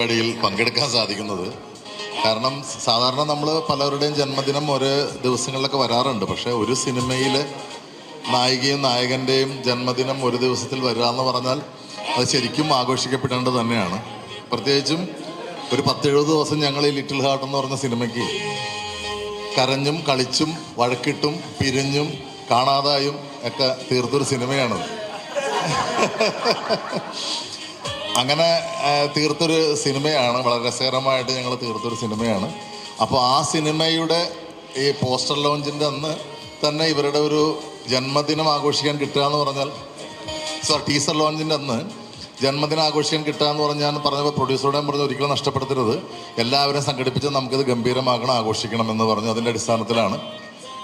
പരിപാടിയിൽ പങ്കെടുക്കാൻ സാധിക്കുന്നത്. കാരണം സാധാരണ നമ്മൾ പലരുടെയും ജന്മദിനം ഒരു ദിവസങ്ങളിലൊക്കെ വരാറുണ്ട്. പക്ഷേ ഒരു സിനിമയിൽ നായികയും നായകൻ്റെയും ജന്മദിനം ഒരു ദിവസത്തിൽ വരിക എന്ന് പറഞ്ഞാൽ അത് ശരിക്കും ആഘോഷിക്കപ്പെടേണ്ടത് തന്നെയാണ്. പ്രത്യേകിച്ചും ഒരു 10-70 ദിവസം ഞങ്ങൾ ഈ ലിറ്റിൽ ഹാർട്ട് എന്ന് പറഞ്ഞ സിനിമയ്ക്ക് കരഞ്ഞും കളിച്ചും വഴക്കിട്ടും പിരിഞ്ഞും കാണാതായും ഒക്കെ തീർത്തൊരു സിനിമയാണത്. അങ്ങനെ തീർത്തൊരു സിനിമയാണ്, വളരെ രസകരമായിട്ട് ഞങ്ങൾ തീർത്തൊരു സിനിമയാണ്. അപ്പോൾ ആ സിനിമയുടെ ഈ പോസ്റ്റർ ലോഞ്ചിൻ്റെ അന്ന് തന്നെ ഇവരുടെ ഒരു ജന്മദിനം ആഘോഷിക്കാൻ കിട്ടുക എന്ന് പറഞ്ഞാൽ, ടീസർ ലോഞ്ചിൻ്റെ അന്ന് ജന്മദിനം ആഘോഷിക്കാൻ കിട്ടുക എന്ന് പറഞ്ഞപ്പോൾ പ്രൊഡ്യൂസറോടെ പറഞ്ഞ് ഒരിക്കലും നഷ്ടപ്പെടുത്തരുത്, എല്ലാവരും സംഘടിപ്പിച്ച് നമുക്കിത് ഗംഭീരമാക്കണം, ആഘോഷിക്കണം എന്ന് പറഞ്ഞു. അതിൻ്റെ അടിസ്ഥാനത്തിലാണ്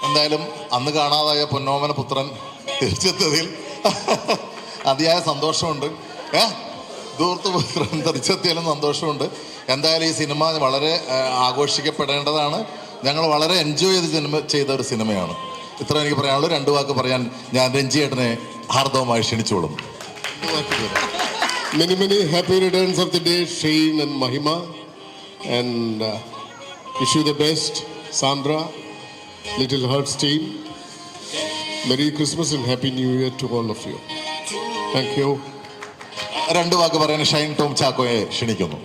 എന്തായാലും അന്ന് കാണാതായ പൊന്നോമന പുത്രൻ തിരിച്ചെത്തിയതിൽ അതിയായ സന്തോഷമുണ്ട്. ദൂർത്തുപുത്രൻ തിരിച്ചെത്തിയാലും സന്തോഷമുണ്ട്. എന്തായാലും ഈ സിനിമ വളരെ ആഘോഷിക്കപ്പെടേണ്ടതാണ്. ഞങ്ങൾ വളരെ എൻജോയ് ചെയ്ത ഒരു സിനിമയാണ്. ഇത്ര എനിക്ക് പറയാനുള്ളൂ. 2 വാക്ക് പറയാൻ ഞാൻ രഞ്ജിയേട്ടനെ ഹാർദവമായി ക്ഷണിച്ചോളും. Many happy returns of the day, Shane and Mahima, and wish you the best, Sandra, Little Hearts team. Merry Christmas and Happy New Year to all of you. Thank you. 2 വാക്ക് പറയാൻ ഷൈൻ ടോം ചാക്കോയെ ക്ഷണിക്കുന്നു.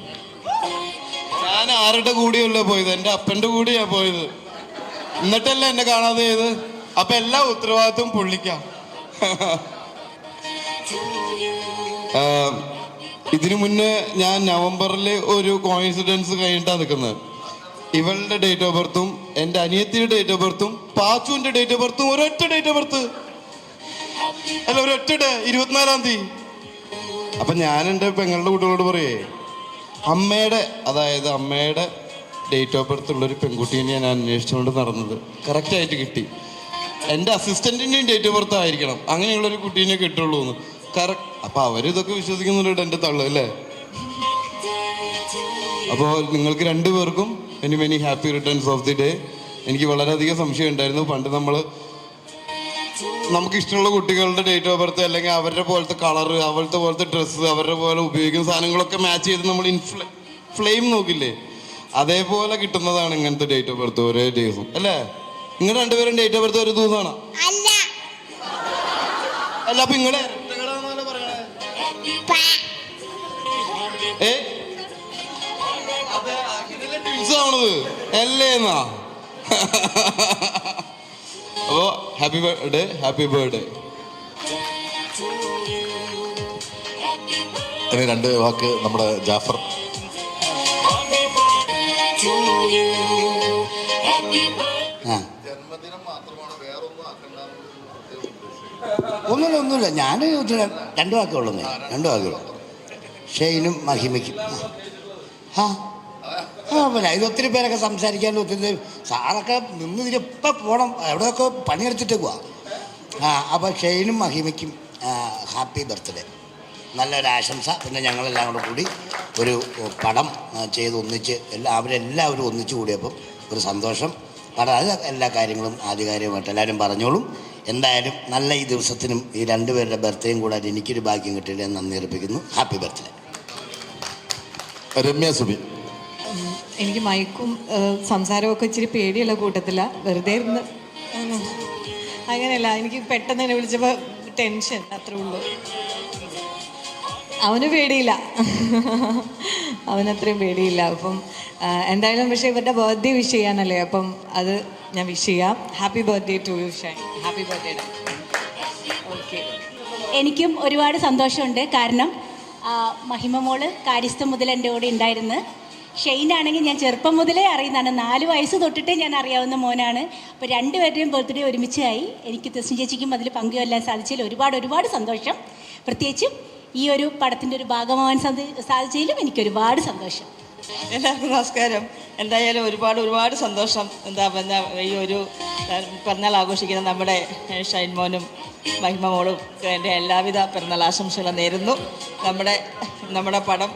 ഞാൻ ആരുടെ കൂടെയല്ല പോയത്, എൻ്റെ അപ്പൻ്റെ കൂടെയാ പോയത്. എന്നിട്ടല്ല എന്നെ കാണാതെ ചെയ്ത്. അപ്പൊ എല്ലാ ഉത്തരവാദിത്വം പുള്ളിക്കാം. ഇതിനു മുന്നേ ഞാൻ നവംബറിൽ ഒരു കോയിൻസിഡൻസ് കഴിഞ്ഞിട്ടാണ് നിൽക്കുന്നത്. ഇവളുടെ ഡേറ്റ് ഓഫ് ബർത്തും എൻ്റെ അനിയത്തിയുടെ ഡേറ്റ് ഓഫ് ബർത്തും പാച്ചുവിൻ്റെ ഡേറ്റ് ഓഫ് ബർത്തും ഒരൊറ്റ ഡേറ്റ് ഓഫ് ബർത്ത് അല്ല, ഒരൊറ്റ 24-ാം തീയതി. അപ്പം ഞാൻ എൻ്റെ പെങ്ങളുടെ കുട്ടികളോട് പറയേ, അമ്മയുടെ ഡേറ്റ് ഓഫ് ബർത്ത് ഉള്ളൊരു പെൺകുട്ടീനെ ഞാൻ അന്വേഷിച്ചുകൊണ്ട് നടന്നത് കറക്റ്റായിട്ട് കിട്ടി. എൻ്റെ അസിസ്റ്റൻറ്റിൻ്റെയും ഡേറ്റ് ഓഫ് ബർത്ത് ആയിരിക്കണം, അങ്ങനെയുള്ളൊരു കുട്ടീനെ കിട്ടുള്ളൂ എന്ന്. കറക്റ്റ്. അപ്പോൾ അവരിതൊക്കെ വിശ്വസിക്കുന്നുണ്ട് എൻ്റെ തള്ളു അല്ലേ. അപ്പോൾ നിങ്ങൾക്ക് 2 പേർക്കും many happy returns of the day. എനിക്ക് വളരെയധികം സംശയം ഉണ്ടായിരുന്നു. പണ്ട് നമുക്ക് ഇഷ്ടമുള്ള കുട്ടികളുടെ ഡേറ്റ് ഓഫ് ബർത്ത് അല്ലെങ്കിൽ അവരുടെ പോലത്തെ കളറ്, അവരുടെ പോലത്തെ ഡ്രസ്സ്, അവരുടെ പോലെ ഉപയോഗിക്കുന്ന സാധനങ്ങളൊക്കെ മാച്ച് ചെയ്ത് നമ്മൾ ഫ്ലെയിം നോക്കില്ലേ, അതേപോലെ കിട്ടുന്നതാണ് ഇങ്ങനത്തെ ഡേറ്റ് ഓഫ് ബർത്ത് ഒരേ ദിവസം അല്ലേ. നിങ്ങൾ 2 പേരും ഡേറ്റ് ഓഫ് ബർത്ത് ഒരു ദിവസമാണ് അല്ല. അപ്പൊ നിങ്ങളെ ട്വിൻസ് ആവണത് അല്ലേന്നാ. അപ്പോ ഹാപ്പി ബർത്ത്ഡേ. ഇനി 2 വാക്ക് നമ്മുടെ ജാഫർ. ജന്മദിനം മാത്രമാണ്, വേറൊന്നും ഒന്നുമില്ല. ഞാൻ 2 വാക്കുള്ളൂ. 2 വാക്കുകൾ ഷെയ്നും മഹിമയ്ക്കും. പിന്നെ ഇതൊത്തിരി പേരൊക്കെ സംസാരിക്കാൻ ഒത്തിരി സാറൊക്കെ നിന്ന് ഇതിലിപ്പം പോകണം, എവിടെയൊക്കെ പണിയെടുത്തിട്ടേക്കുവാ. അപ്പോൾ ഷെയ്നും മഹിമയ്ക്കും ഹാപ്പി ബർത്ത്ഡേ, നല്ലൊരാശംസ. പിന്നെ ഞങ്ങളെല്ലാം കൂടി ഒരു പടം ചെയ്ത് ഒന്നിച്ച് അവരെല്ലാവരും ഒന്നിച്ചു കൂടിയപ്പം ഒരു സന്തോഷം. പടം അത് എല്ലാ കാര്യങ്ങളും ആധികാരികമായിട്ട് എല്ലാവരും പറഞ്ഞോളും. എന്തായാലും നല്ല ഈ ദിവസത്തിനും ഈ 2 പേരുടെ ബർത്ത്ഡേയും കൂടാതെ എനിക്കൊരു ഭാഗ്യം കിട്ടിയില്ല എന്ന് നന്ദി അർപ്പിക്കുന്നു. Happy birthday. രമ്യ സുബി. എനിക്ക് മയക്കും സംസാരമൊക്കെ ഇച്ചിരി പേടിയുള്ള കൂട്ടത്തില്ല. വെറുതെ ഇരുന്ന് അങ്ങനെയല്ല, എനിക്ക് പെട്ടെന്ന് തന്നെ വിളിച്ചപ്പോൾ ടെൻഷൻ, അത്രേ ഉള്ളൂ. അവന് പേടിയില്ല, അവനത്രയും പേടിയില്ല. അപ്പം എന്തായാലും പക്ഷേ ഇവരുടെ ബർത്ത്ഡേ വിഷ് ചെയ്യാനല്ലേ, അപ്പം അത് ഞാൻ വിഷ് ചെയ്യാം. Happy birthday to you Shine. Happy birthday. Okay. എനിക്കും ഒരുപാട് സന്തോഷമുണ്ട്. കാരണം മഹിമ മോള് കാര്യസ്ഥം മുതൽ എൻ്റെ കൂടെ ഉണ്ടായിരുന്നു. ഷെയ്നാണെങ്കിൽ ഞാൻ ചെറുപ്പം മുതലേ അറിയുന്നതാണ്, 4 വയസ്സ് തൊട്ടിട്ടേ ഞാൻ അറിയാവുന്ന മോനാണ്. അപ്പോൾ 2 പേരുടെയും ബർത്ത്ഡേ ഒരുമിച്ചായി. എനിക്ക് തെസ്നി ചേച്ചിക്കും അതിൽ പങ്കുകൊല്ലാൻ സാധിച്ചതിൽ ഒരുപാട് സന്തോഷം. പ്രത്യേകിച്ചും ഈ ഒരു പടത്തിൻ്റെ ഒരു ഭാഗമാവാൻ സാധിച്ചതിലും എനിക്കൊരുപാട് സന്തോഷം. എല്ലാവർക്കും നമസ്കാരം. എന്തായാലും ഒരുപാട് സന്തോഷം. ഈ ഒരു പിറന്നാൾ ആഘോഷിക്കുന്ന നമ്മുടെ ഷൈൻ മോനും മഹിമ മോളും എൻ്റെ എല്ലാവിധ പിറന്നാൾ ആശംസകളും നേരുന്നു. നമ്മുടെ പടം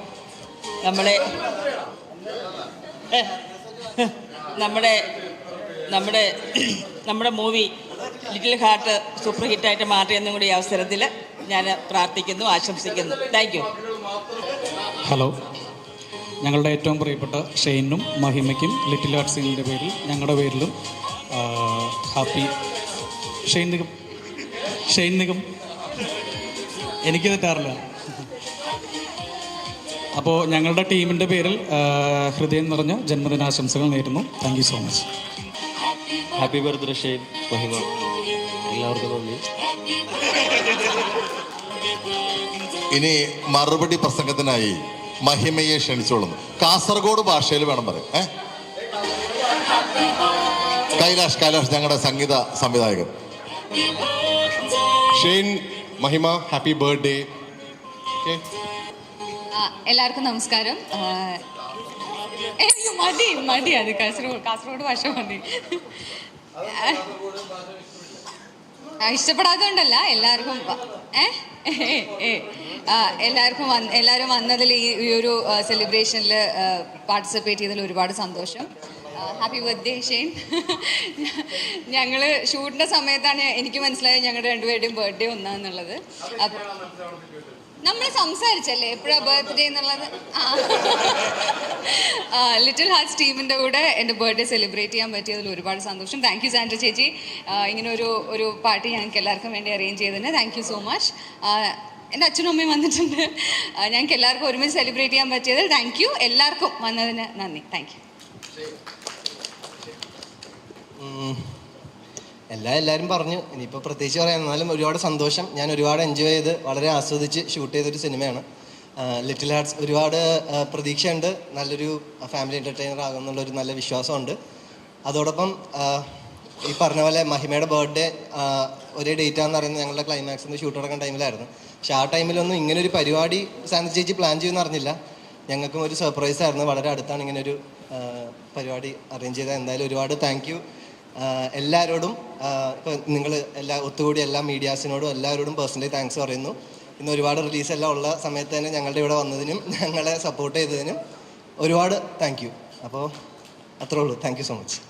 നമ്മുടെ മൂവി ലിറ്റിൽ ഹാർട്ട് സൂപ്പർ ഹിറ്റായിട്ട് മാറിയെന്നും കൂടി ഈ അവസരത്തിൽ ഞാൻ പ്രാർത്ഥിക്കുന്നു, ആശംസിക്കുന്നു. Thank you. ഹലോ, ഞങ്ങളുടെ ഏറ്റവും പ്രിയപ്പെട്ട ഷെയ്നും മഹിമയ്ക്കും ലിറ്റിൽ ഹാർട്ട്സ് ടീമിൻ്റെ പേരിൽ ഞങ്ങളുടെ പേരിലും ഹാപ്പി ഷെയ്ൻ നിഗം എനിക്ക് തെറ്റാറില്ല. അപ്പോൾ ഞങ്ങളുടെ ടീമിൻ്റെ പേരിൽ ഹൃദയം നിറഞ്ഞ ജന്മദിനാശംസകൾ നേരുന്നു. Thank you so much. Happy birthday Shane, മഹിമ, എല്ലാവർക്കും നന്ദി. ഇനി മറുപടി പ്രസംഗത്തിനായി മഹിമയെ ക്ഷണിച്ചോളുന്നു. കാസർഗോഡ് ഭാഷയിൽ വേണം പറയാം. കൈലാഷ് ഞങ്ങളുടെ സംഗീത സംവിധായകൻ. ഷെയ്ൻ, മഹിമ, ഹാപ്പി ബർത്ത്ഡേ. എല്ലാവർക്കും നമസ്കാരം. മടി അത് കാസർഗോഡ് ഭാഷ മതി. ഇഷ്ടപ്പെടാത്തതുകൊണ്ടല്ല, എല്ലാവർക്കും എല്ലാവരും വന്നതിൽ ഈ ഒരു സെലിബ്രേഷനിൽ പാർട്ടിസിപ്പേറ്റ് ചെയ്തതിൽ ഒരുപാട് സന്തോഷം. Happy birthday Shane. ഞങ്ങൾ ഷൂട്ടിൻ്റെ സമയത്താണ് എനിക്ക് മനസ്സിലായത് ഞങ്ങളുടെ രണ്ടുപേരുടെയും ബർത്ത്ഡേ ഒന്നാന്നുള്ളത്. അപ്പോൾ നമ്മൾ സംസാരിച്ചല്ലേ എപ്പോഴാണ് ബർത്ത്ഡേ എന്നുള്ളത്. ലിറ്റിൽ ഹാർട്ട്സ് ടീമിൻ്റെ കൂടെ എൻ്റെ ബർത്ത്ഡേ സെലിബ്രേറ്റ് ചെയ്യാൻ പറ്റിയതിൽ ഒരുപാട് സന്തോഷം. താങ്ക് യു സാൻഡ്ര ചേച്ചി, ഇങ്ങനെ ഒരു പാർട്ടി ഞങ്ങൾക്ക് എല്ലാവർക്കും വേണ്ടി അറേഞ്ച് ചെയ്തതിന് താങ്ക് യു സോ മച്ച്. എൻ്റെ അച്ഛനും അമ്മയും വന്നിട്ടുണ്ട്. ഞങ്ങൾക്ക് എല്ലാവർക്കും ഒരുമിച്ച് സെലിബ്രേറ്റ് ചെയ്യാൻ പറ്റിയതിൽ താങ്ക് യു. എല്ലാവർക്കും വന്നതിന് നന്ദി. Thank you. എല്ലാവരും പറഞ്ഞു, ഇനിയിപ്പോൾ പ്രത്യേകിച്ച് പറയാം. എന്നാലും ഒരുപാട് സന്തോഷം. ഞാൻ ഒരുപാട് എൻജോയ് ചെയ്ത് വളരെ ആസ്വദിച്ച് ഷൂട്ട് ചെയ്തൊരു സിനിമയാണ് ലിറ്റിൽ ഹാർട്ട്സ്. ഒരുപാട് പ്രതീക്ഷയുണ്ട്, നല്ലൊരു ഫാമിലി എൻ്റർടൈനർ ആകുമെന്നുള്ളൊരു നല്ല വിശ്വാസമുണ്ട്. അതോടൊപ്പം ഈ പറഞ്ഞ പോലെ മഹിമയുടെ ബർത്ത്ഡേ ഒരേ ഡേറ്റാന്ന് പറയുന്നത് ഞങ്ങളുടെ ക്ലൈമാക്സിൻ്റെ ഷൂട്ട് നടക്കുന്ന ടൈമിലായിരുന്നു. പക്ഷേ ആ ടൈമിലൊന്നും ഇങ്ങനൊരു പരിപാടി സാന്ദ്ര ചേച്ചി പ്ലാൻ ചെയ്യുമെന്ന് അറിഞ്ഞില്ല. ഞങ്ങൾക്കും ഒരു സർപ്രൈസ് ആയിരുന്നു. വളരെ അടുത്താണ് ഇങ്ങനൊരു പരിപാടി അറേഞ്ച് ചെയ്തത്. എന്തായാലും ഒരുപാട് താങ്ക് യു എല്ലാവരോടും. ഇപ്പോൾ നിങ്ങൾ ഒത്തുകൂടി എല്ലാ മീഡിയാസിനോടും എല്ലാവരോടും പേഴ്സണലി താങ്ക്സ് പറയുന്നു. ഇന്ന് ഒരുപാട് റിലീസെല്ലാം ഉള്ള സമയത്ത് തന്നെ ഞങ്ങളുടെ ഇവിടെ വന്നതിനും ഞങ്ങളെ സപ്പോർട്ട് ചെയ്തതിനും ഒരുപാട് താങ്ക് യു. അപ്പോൾ അത്രേ ഉള്ളൂ. Thank you so much.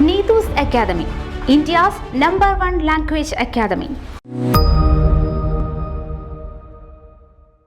Neetu's Academy, India's #1 language academy.